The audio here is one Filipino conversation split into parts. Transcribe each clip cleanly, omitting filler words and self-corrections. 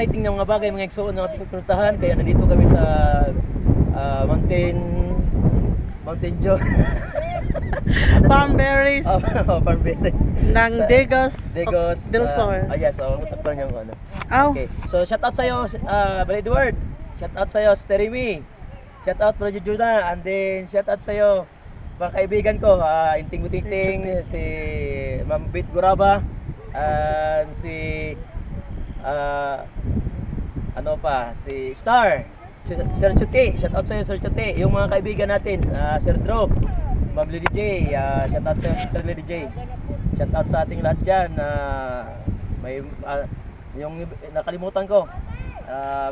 exciting na mga bagay, mga igsoon na ating pinuntahan. Kaya nandito kami sa Mountain Joe. Palmberries Palmberries. ng Degos del Sur. Yes, utak pa niyang ano. Aw, Okay, so shout out sa'yo, Brad Edward. Shout out sa'yo, Steremy. Shout out Bro Juna. And then shout out sa'yo, mga kaibigan ko, Inting Butingting, si Ma'am Bit Guraba, and si ano pa, si Star, si Sir Chuti. Shout out sa'yo, Sir Chuti. Yung mga kaibigan natin, Sir Drop, Ma'am Lady J, shout out sa'yo, Sister Lady J. Shout out sa ating lahat dyan. May yung nakalimutan ko,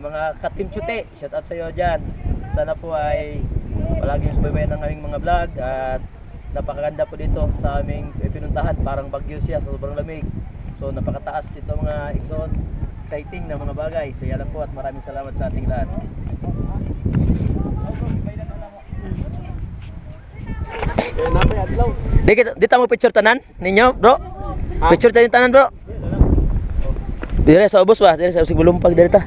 mga ka-Team Chuti, shout out sa'yo dyan. Sana po ay palaging subaybayan ng aming mga vlog at napakaganda po dito sa aming pinuntahan. Parang Baguio siya, sobrang lamig. So napakataas ito mga exon, exciting na mga bagay. So yan lang po at maraming salamat sa ating lahat. Dito mo picture tanan ninyo, bro? Picture tayo tanan, bro. Dire sa ubos ba? Dire sa usig bulumpag dire ta.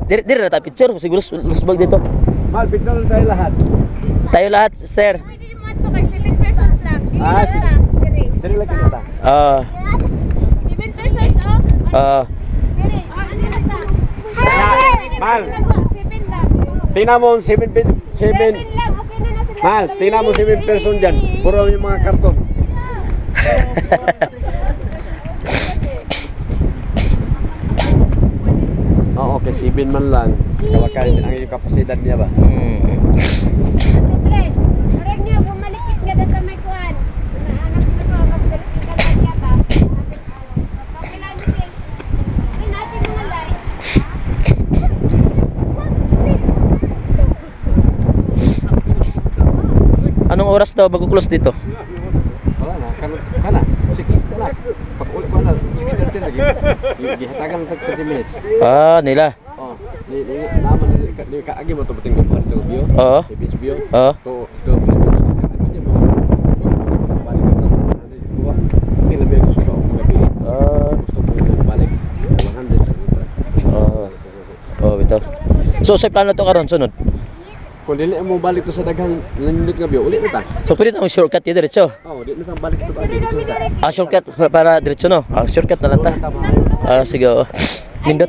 Dire na ta picture siguro lusbag dito. Mal, picture tayo lahat. Tayo lahat, sir. Dire lagi kita. Mal. Tingnan mo 7 Mal, tingnan mo 7 person dyan. Puro yung mga karton. Oo, okay, 7 man lang. Kawakain din ang iyong kapasidad niya ba? Anong oras daw mag-close dito? Wala na, kana 6 na. Pag-uwi ko na 6:30 lagi. Gihatagan sa 30 minutes. Nila. Oh, naman ni kaagi mo to buting ko pa to view. Oo. Beach view. Oo. To bitaw. So sa plano to karon sunod. kung dili mo balik to sa daghang landit nga view, ulit na ta. So pwede tayong shortcut dito diretso. Oh, di na tang balik to ba dito ta. Shortcut para diretso no. Shortcut na lang ta. Sige. Nindot.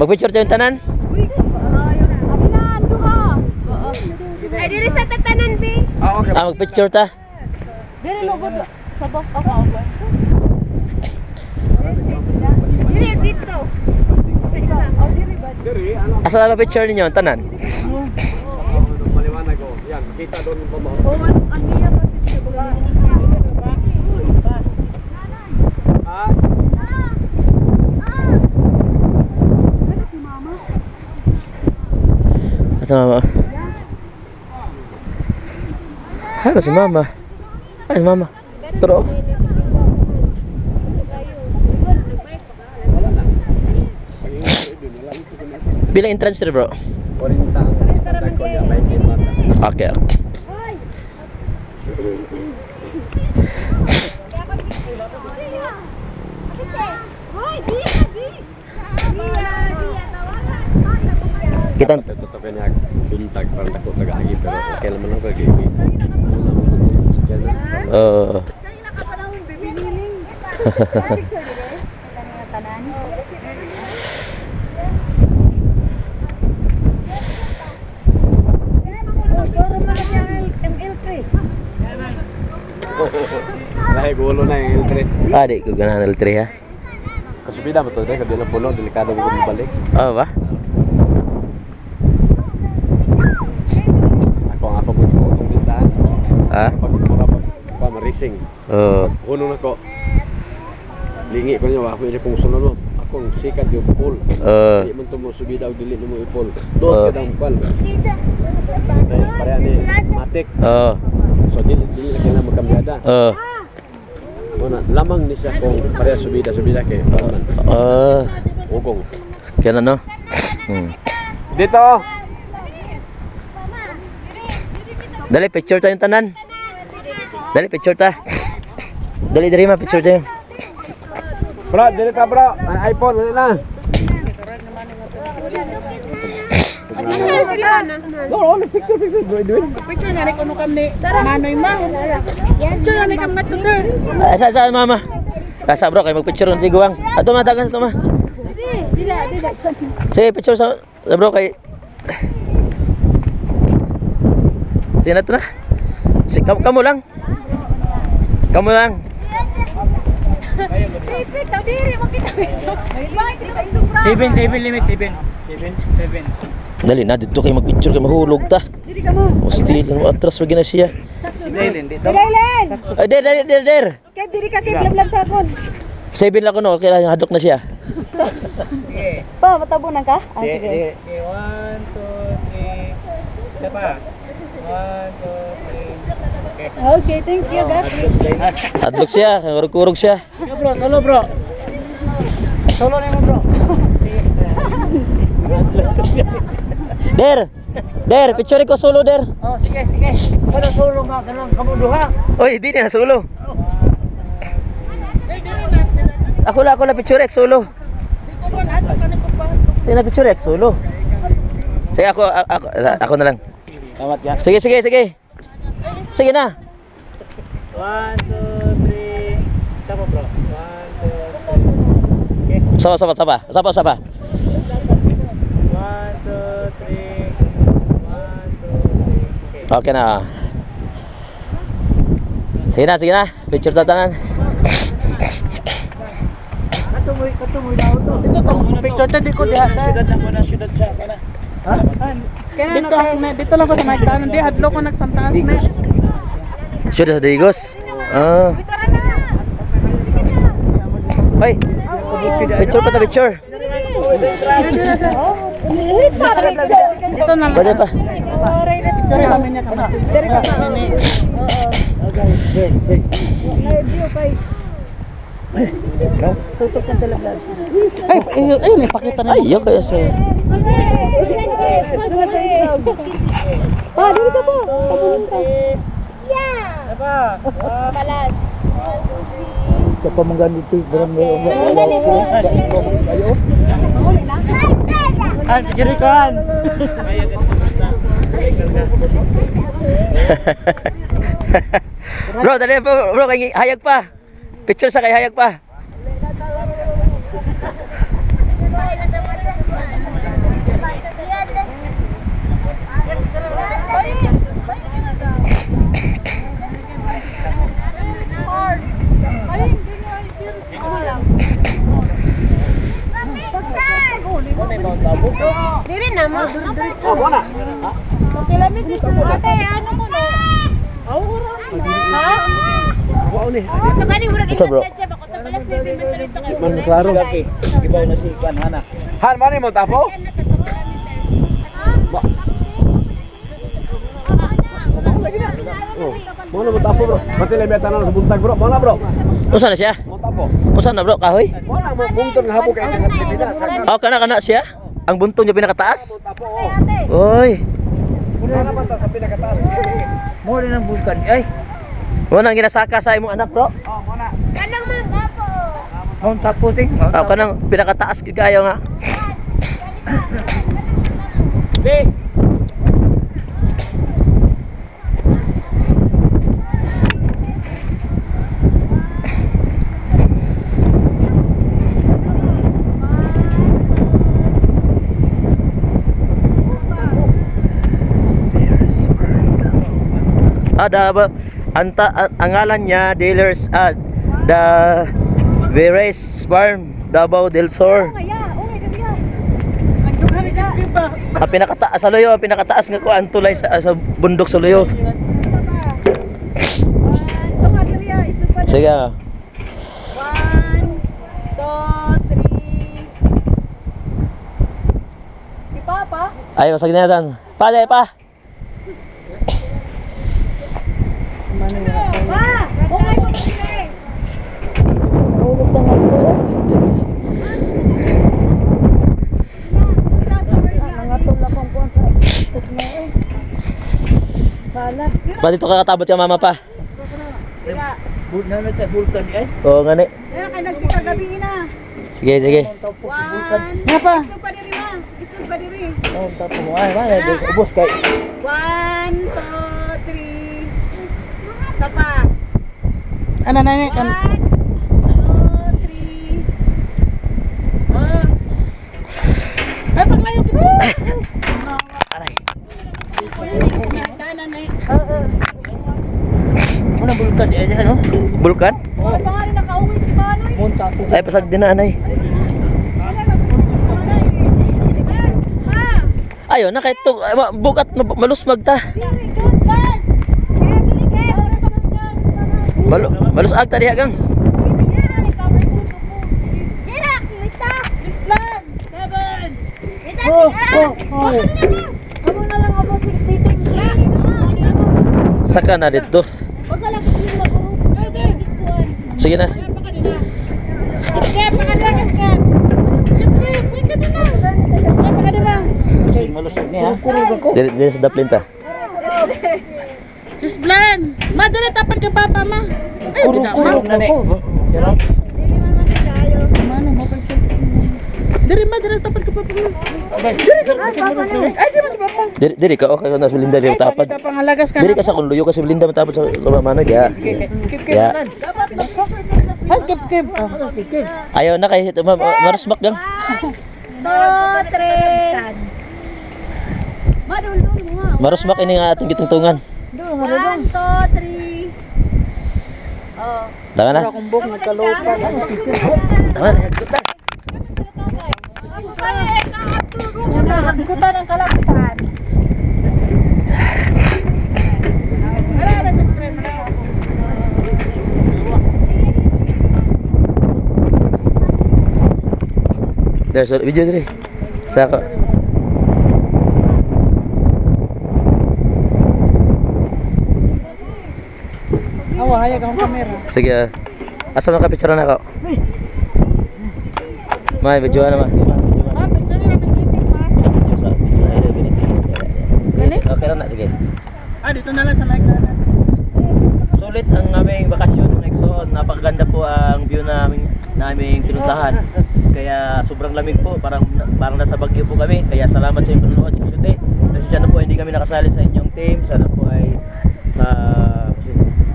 Mag-picture tayo yung tanan. Ay, diri sa tatanan, B. Okay. Mag-picture ta. Diri lugod sa bak ako. Diri dito. Diri ano? Asa na picture ninyo yung tanan? Maliwanag ko. Yan, makita doon pa mo. Ang niya ba si Ah. Ito mama. Ano si mama? Ay, mama. Turo. Bilang entrance sir bro? 40 ang tag ko ya, may mata. Okay. Kita Tutup niya bintag parang dako taga-agi pero okay naman lang kagi. Lahi gulo na yung L3. di ko ganahan L3 ha. Kasubida mo to, dahil kabila puno, delikado mo kung balik. Ba? Ako mo ito itong bintahan. Pag mura pa, marising. Puno na ko. Lingi ko niya, ako yung kung sunod mo. Akong sikat yung pool. Hindi mo ito mo subida o dili mo ipol. Doon ka daw pal. Pareha ni matik. So dili na kailangan magkambyada. Una, lamang ni siya kung pareha subida kay ugong. Kaya no? Dito! Dali, picture tayo yung tanan. Dali, picture ta. Dali ma picture tayo. Bro, dili ka bro. Ang iPhone, dali na. Picture nga ni kuno kam ni Manoy ma. Picture nga ni kam nga tutor. Saan mama? Kasa bro, kayo mag-picture ng tiguang. Ato ma, tagan sa ma. Sige, picture sa bro kay... Tingnan ito na. Kamu lang. Kamu lang. Seven limit, seven. Dali na, dito kayo mag-picture kayo mahulog ta. Musti lang atras wag na siya. Ay, der. Kaya diri ka kay blab sa akon. 7 lang ko no, kailangan hadok na siya. Pa, matabunan ka? Ah, sige. Okay, 1, 2, 3. Isa pa. 1, 2, 3. Okay, thank you, Gafri. Hadlok siya, kurog siya. Bro, solo bro. Solo na mo bro. Der, picture ko solo der. Oh, sige. Kada solo nga kanang kamuduha. Oy, di na solo. Ako la picture ek solo. Sino picture ek solo? Sige ako na lang. Salamat ya. Sige. Sige na. 1, 2, 3. Tama bro. 1, 2, 3. Okay. Sapa. 1, 2, 3. 1, 2, 3. Okay na. Sige na. Picture tatanan. Katumoy daw to. Dito to. Picture ta di ko diha. Syudad lang mo na, syudad siya. Kana. Ha? Dito lang ko sa may kanan di hadlo ko nagsantaas na. Sudah sa Digos. Hoy. Picture. Dito na lang. Pwede pa. Picture kami niya kama. Diri ka kami. Ay, may pakita na. Ay, yo kaya sa. Pa, diri ka po. Yeah. Balas. Kapag mangganito, barang may Ah, jerikan. Bro, dali po, bro, kay hayag pa. Picture sa kay hayag pa. Diri na mo. Oh, bona. Kilamit dito. Ate, ano mo no? Ha? Wow ni. Nagani murag Isa, bro. siya bako tabalas ni Vincent ka. Man klaro. Okay. Ibaw na si Kwan Hana. Han, mani mo tapo? Oh, mana mo tapo bro? Pati lebetan na sa buntag bro. Mana bro? Usa na siya? Mo tapo. Usa na bro, kahoy? Mana mo bungton nga habo kay sa Pilipinas. Oh, kana siya? Ang buntong niya pinakataas? Tapo. Oy. Muna naman ta sa pinakataas. Mo rin ang bulkan. Ay, Wala nang ginasaka sa imong anak, bro. Oh, muna. Kanang magapo. Mount Tapo ting. Oh, kanang pinakataas kayo nga. Be. Ang ngalan niya dealers at the Veres Farm, Davao del Sur. Pinakataas sa Loyo, pinakataas nga ko ang tulay sa bundok sa Loyo. Sige. 1, 2, 3. Si Papa? Ay, masag na yan. Pa. Pa! Bungay ko sila eh. Pa dito kakatabot ka mama pa. Diba? Bulkan di ay. Oo nga ni. Meron kayo nagkita gabi na. Sige, sige. Nga pa. Isnog pa diri ma. Isnog pa diri. Oh, tapos mo ay, ubos kay. 1, 2, 3. Isa pa. Ano na ni? 1, 2, 3. Oh. Ay, paglayo kita. Aray. Dana na. Ano bulkan di ay no? Bulkan? Oh, baka rin nakauwi si Manoy. Munta ko. Ay, pasag din na, anay. Ma! Ayun, na kahit to, bukat, malusmag ta. Very good, man! Kaya dili kaya. Malus agta diha gang. Dira, kita. Plan. 7. Kita, Kamu na lang ako titing. Saka na dito. Wag ka lang kasi mag-urup. Sige na. Kaya pakadagan ka. Siyempre, pwede ka na. Kaya pakadagan. Malusog ni ha. Dili sa daplin ta. Sis Blan. Ma, dali tapat ka papa ma. Ay, tidak ma. Na ni. Sira. Mana mo pang Diri ma, dali tapat ka papa ma. Ay, di mo di papa. Diri ka okay na sa Belinda diri tapad. Kita pangalagas ka. Diri ka sa kunluyo kasi Belinda matapad sa mana ya. Ya. Ay, kip. Ayaw na kay marusmak gang. 2, 3. Madulong mo nga. Marusmak ini nga atong gitungtungan. 1, 2, 3. Oh. Tama na. Kumbok nagkalupan. Tama na. Gutan. Kutan ang kalabsan. There's a video diri. Saka. Awa, hayag ang kamera. Sige. Asa na ka picture na ako? May video na ma. Okay na sige. Ah, dito na lang sa mic na. Sulit ang aming bakasyon ng Exxon. Napakaganda po ang view naming pinuntahan. Kaya sobrang lamig po, parang nasa Baguio po kami. Kaya salamat sa inyong panonood sa Chute. Kasi sana po hindi kami nakasali sa inyong team.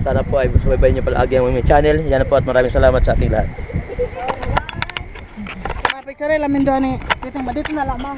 Sana po ay subaybayin niyo palagi ang aming channel. Yan po at maraming salamat sa ating lahat. Picture lamin doon eh. Dito na lang ma.